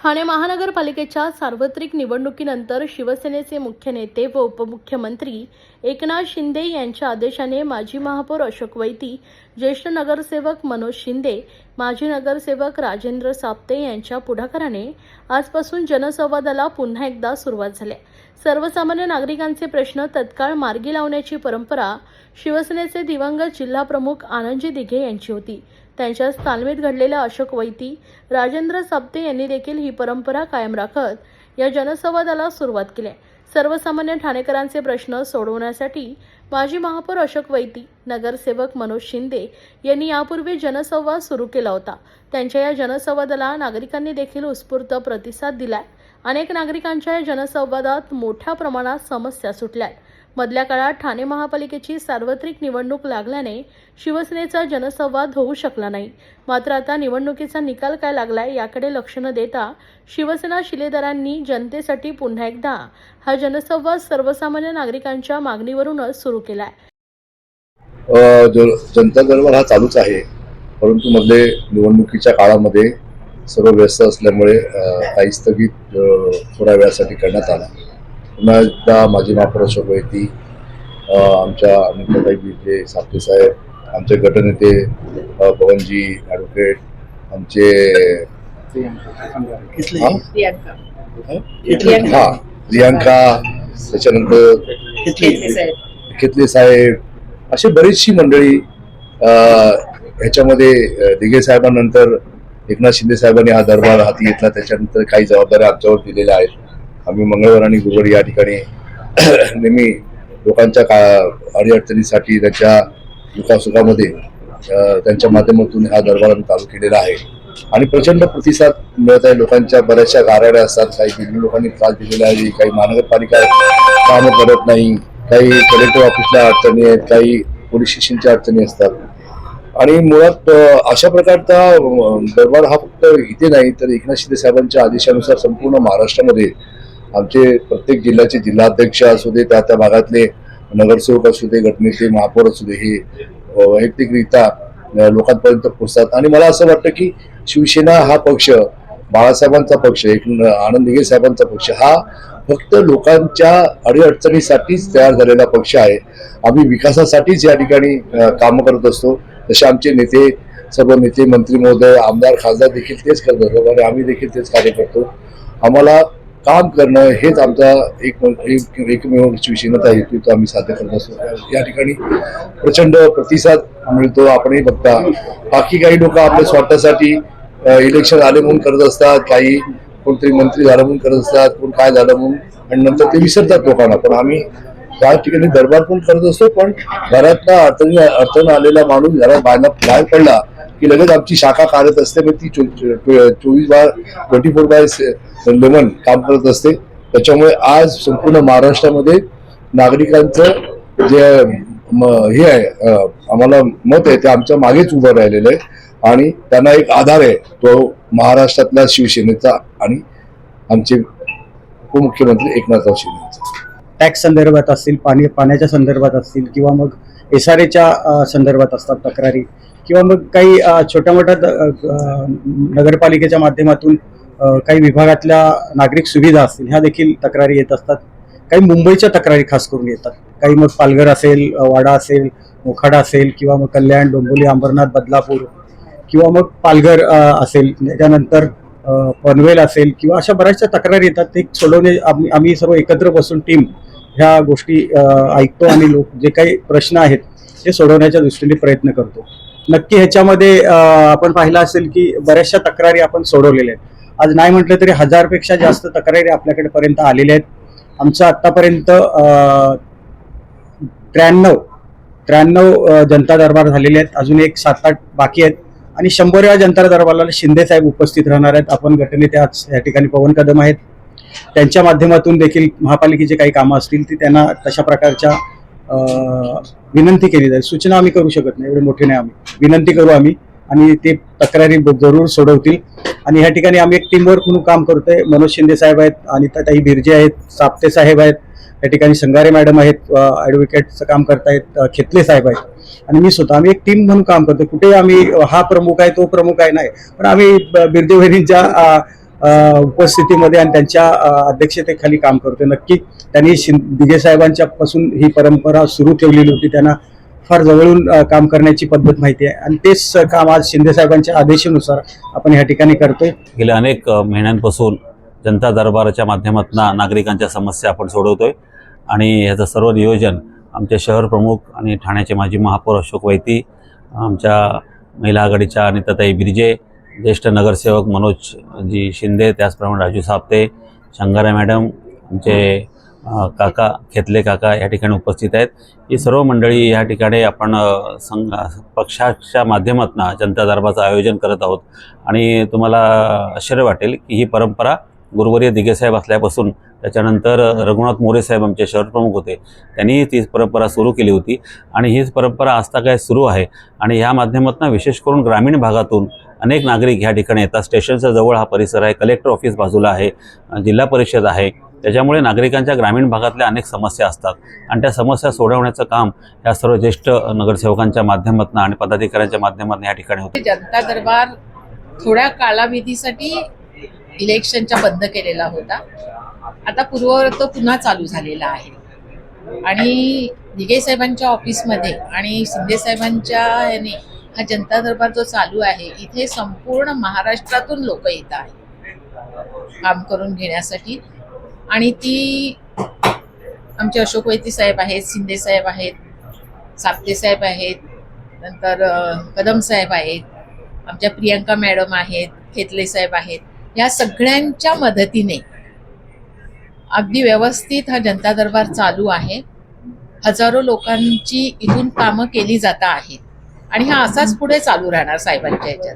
ठाणे महानगरपालिकेच्या सार्वत्रिक निवडणुकीनंतर शिवसेनेचे मुख्य नेते व उपमुख्यमंत्री एकनाथ शिंदे यांच्या आदेशाने माजी महापौर अशोक वैती, ज्येष्ठ नगरसेवक मनोज शिंदे, माजी नगरसेवक राजेंद्र साप्ते यांच्या पुढाकाराने आजपासून जनसंवादाला पुन्हा एकदा सुरुवात झाली. सर्वसामान्य नागरिकांचे प्रश्न तत्काळ मार्गी लावण्याची परंपरा शिवसेनेचे दिवंगत जिल्हाप्रमुख आनंदजी दिघे यांची होती. त्यांच्या तालमीत घडलेल्या अशोक वैती, राजेंद्र साप्ते यांनी देखील ही परंपरा कायम राखत या जनसंवादाला सुरुवात केली. सर्वसामान्य ठाणेकरांचे प्रश्न सोडवण्यासाठी माजी महापौर अशोक वैती, नगरसेवक मनोज शिंदे यांनी यापूर्वी जनसंवाद सुरू केला होता. त्यांच्या या जनसंवादाला नागरिकांनी देखील उत्स्फूर्त प्रतिसाद दिलाय. अनेक नागरिकांच्या या जनसंवादात मोठ्या प्रमाणात समस्या सुटल्या. मधल्या काळात ठाणे महापालिकेची सार्वत्रिक निवडणूक लागल्याने शिवसेनेचा जनसंवाद होऊ शकला नाही. मात्र आता निवडणुकीचा निकाल काय लागलाय याकडे लक्ष न देता शिवसेना शिलेदारांनी जनतेसाठी पुन्हा एकदा हा जनसंवाद सर्वसामान्य नागरिकांच्या मागणीवरूनच सुरू केलाय. जनता दरबार हा चालूच आहे, परंतु मधले निवडणुकीच्या काळामध्ये सर्व व्यस्त असल्यामुळे काही स्थगित थोड्या वेळासाठी करण्यात आला. पुन्हा एकदा माजी महापौर अशोक वैती, आमच्या अनिताताई बिर्जे साप्ते साहेब, आमचे गटनेते पवनजी ॲडव्होकेट, आमचे प्रियांका, त्याच्यानंतर खेतले साहेब, अशी बरीचशी मंडळी ह्याच्यामध्ये दिघे साहेबांनंतर एकनाथ शिंदे साहेबांनी हा दरबार हाती घेतला. त्याच्यानंतर काही जबाबदाऱ्या आमच्यावर दिलेल्या आहेत. आम्ही मंगळवार आणि गुरुवारी या ठिकाणी नेहमी लोकांच्या अडीअडचणीसाठी त्यांच्या दुःखासुखामध्ये त्यांच्या माध्यमातून हा दरबार आम्ही चालू केलेला आहे आणि प्रचंड प्रतिसाद मिळत आहे. लोकांच्या बऱ्याचशा गाऱ्हाड्या असतात, काही दिल्ली लोकांनी त्रास दिलेला आहे, काही महानगरपालिका कामं करत नाही, काही कलेक्टर ऑफिसला अडचणी आहेत, काही पोलीस स्टेशनच्या अडचणी असतात. आणि मुळात अशा प्रकारचा दरबार हा फक्त इथे नाही तर एकनाथ शिंदे साहेबांच्या आदेशानुसार संपूर्ण महाराष्ट्रामध्ये आमचे प्रत्येक जिल्ह्याचे जिल्हाध्यक्ष असू दे, त्या भागातले नगरसेवक असू दे, गटनेते, महापौर असू दे, हे वैयक्तिकरित्या लोकांपर्यंत पोहोचतात. आणि मला असं वाटतं की शिवसेना हा पक्ष, बाळासाहेबांचा पक्ष, आनंद दिघे साहेबांचा पक्ष हा फक्त लोकांच्या अडीअडचणीसाठीच तयार झालेला पक्ष आहे. आम्ही विकासासाठीच या ठिकाणी कामं करत असतो. तसे आमचे नेते, सर्व नेते, मंत्री महोदय, आमदार, खासदार देखील तेच करत असतात आणि आम्ही देखील तेच कार्य करतो. आम्हाला काम करणं हेच आमचा एकमेव शिवसेनेचा हेतू तो आम्ही साध्य करत असतो. या ठिकाणी प्रचंड प्रतिसाद मिळतो. आपणही बघता, बाकी काही लोक आपल्या स्वार्थासाठी इलेक्शन आले म्हणून करत असतात, काही कोणतरी मंत्री झालं म्हणून करत असतात, कोण काय झालं म्हणून, आणि नंतर ते विसरतात लोकांना. पण आम्ही त्या ठिकाणी दरबार पण करत असतो. पण घरातला अडचण आलेला माणूस घरात बाहेर पडला की लगेच आमची शाखा कार्यरत असते. मग ती 24/7 काम करत असते. त्याच्यामुळे आज संपूर्ण महाराष्ट्रामध्ये नागरिकांचं जे हे आहे, आम्हाला मत आहे, ते आमच्या मागेच उभं राहिलेलं आहे आणि त्यांना एक आधार आहे, तो महाराष्ट्रातल्या शिवसेनेचा आणि आमचे उपमुख्यमंत्री एकनाथ शिंदेचा. टॅक्स संदर्भात असतील, पाण्याच्या संदर्भात असतील, किंवा मग SRAच्या संदर्भात असतात तक्रारी, किंवा मग काही छोट्या मोठ्या नगरपालिकेच्या माध्यमातून काही विभागातल्या नागरिक सुविधा असतील, ह्या देखील तक्रारी येत असतात. काही मुंबईच्या तक्रारी खास करून येतात. काही मग पालघर असेल, वाडा असेल, मोखाडा असेल, किंवा मग कल्याण, डोंबिवली, अंबरनाथ, बदलापूर, किंवा मग पालघर असेल, त्याच्यानंतर पनवेल असेल, किंवा अशा बऱ्याचशा तक्रारी येतात. ते सोडवणे आम्ही सर्व एकत्र बसून टीम ह्या गोष्टी ऐकतो आणि जे काही प्रश्न आहेत ते सोडवण्याच्या दृष्टीने प्रयत्न करतो. नक्की ह्याच्यामध्ये आपण पाहिलं असेल की बऱ्याचशा तक्रारी आपण सोडवलेल्या आहेत. आज नाही म्हटलं तरी 1000पेक्षा जास्त तक्रारी आपल्याकडे पर्यंत आलेल्या आहेत. आमचं आत्तापर्यंत 93 जनता दरबार झालेले आहेत. अजून एक 7-8 बाकी आहेत आणि 100व्या जनता दरबाराला शिंदे साहेब उपस्थित राहणार आहेत. आपण गटनेते आज या ठिकाणी पवन कदम आहेत, त्यांच्या माध्यमातून देखील महापालिकेचे काही कामं असतील ती त्यांना तशा प्रकारच्या विनंती केली जाईल. सूचना आम्ही करू शकत नाही, एवढे मोठे नाही, आम्ही विनंती करू आम्ही आणि ते तक्रारी जरूर सोडवतील. आणि ह्या ठिकाणी आम्ही एक टीमवर्क म्हणून काम करतोय. मनोज शिंदे साहेब आहेत, अनिताताई बिर्जे आहेत, साप्ते साहेब आहेत, या ठिकाणी संगारे मॅडम आहेत, ॲडव्होकेटचं काम करतायत, खेतले साहेब आहेत आणि मी स्वतः. आम्ही एक टीम म्हणून काम करतो. कुठे आम्ही हा प्रमुख आहे तो प्रमुख आहे नाही, पण आम्ही बिर्जे वहिनींच्या उपस्थितीमध्ये आणि त्यांच्या अध्यक्षतेखाली काम करतोय. नक्की त्यांनी दिघे साहेबांच्या पासून ही परंपरा सुरू ठेवलेली होती. त्यांना फार जवळून काम करण्याची पद्धत माहिती आहे आणि तेच काम आज शिंदे साहेबांच्या आदेशानुसार आपण या ठिकाणी करतोय. गेल्या अनेक महिन्यांपासून जनता दरबाराच्या माध्यमातून नागरिकांच्या समस्या आपण सोडवतोय आणि ह्याचं सर्व नियोजन आमचे शहर प्रमुख आणि ठाण्याचे माजी महापौर अशोक वैती, आमच्या महिला आघाडीच्या अनिताताई बिर्जे, ज्येष्ठ नगरसेवक मनोजजी शिंदे, त्याचप्रमाणे राजू साप्ते, शंगारा मॅडम, आमचे काका खेतले काका या ठिकाणी उपस्थित आहेत. ही सर्व मंडळी या ठिकाणी आपण पक्षाच्या माध्यमातून जनता दरबाराचं आयोजन करत आहोत आणि तुम्हाला आश्चर्य वाटेल की ही परंपरा गुरुवर्य दिघे साहेब असल्यापासून त्याच्यानंतर रघुनाथ मोरे साहेब आमचे शहर प्रमुख होते, त्यांनी ती परंपरा सुरू केली होती आणि हीच परंपरा आजता काय सुरू आहे. आणि ह्या माध्यमातून विशेष करून ग्रामीण भागातून अनेक नागरिक ह्या ठिकाणी येतात. स्टेशनच्या जवळ हा परिसर आहे, कलेक्टर ऑफिस बाजूला आहे, जिल्हा परिषद आहे, त्याच्यामुळे नागरिकांच्या ग्रामीण भागातल्या अनेक समस्या असतात आणि त्या समस्या सोडवण्याचं काम या सर्व ज्येष्ठ नगरसेवकांच्या माध्यमातून आणि पदाधिकाऱ्यांच्या माध्यमातून या ठिकाणी होते. जनता दरबार थोड्या कालावधीसाठी इलेक्शनच्या बंद केलेला होता. आता पूर्ववत पुन्हा चालू झालेला आहे आणि दिघे साहेबांच्या ऑफिसमध्ये आणि शिंदे साहेबांच्या ह्याने हा जनता दरबार जो चालू आहे, इथे संपूर्ण महाराष्ट्रातून लोक येत आहेत काम करून घेण्यासाठी. आणि ती आमचे अशोक वैती साहेब आहेत, शिंदे साहेब आहेत, साप्ते साहेब आहेत, नंतर कदम साहेब आहेत, आमच्या प्रियंका मॅडम आहेत, खेतले साहेब आहेत, या सगळ्यांच्या मदतीने अगदी व्यवस्थित हा जनता दरबार चालू आहे. हजारो लोकांची इथून कामं केली जात आहेत आणि हा असाच पुढे चालू राहणार साहेबांच्या ह्याच्यात.